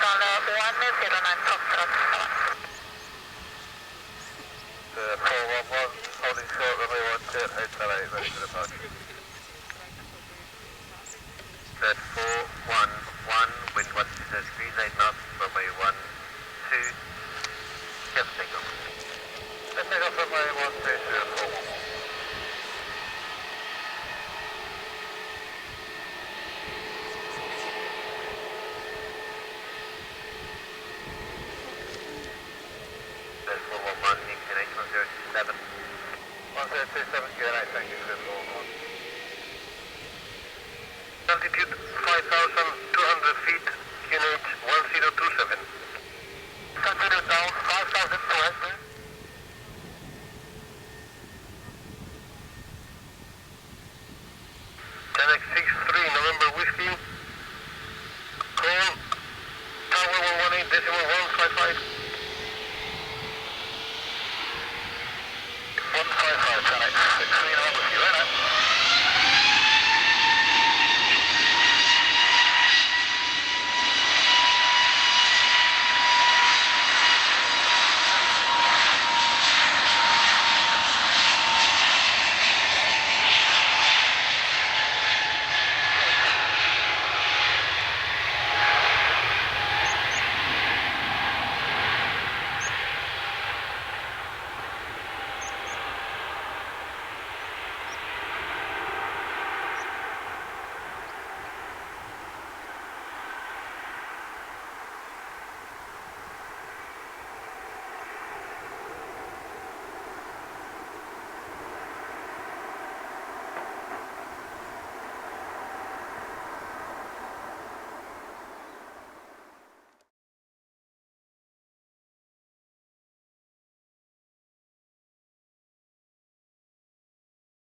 109 Foxtrot. 411, holding short, runway 10, Hotel 8, ready for departure. Third 411, wind 120 degrees, 8 knots, runway 12, just take off. Let's take off runway 1204. Third 411, Nixon 8107. 1027, QNH, thank you, third 411. Altitude 5,200 feet, QNH 1027. Continue down.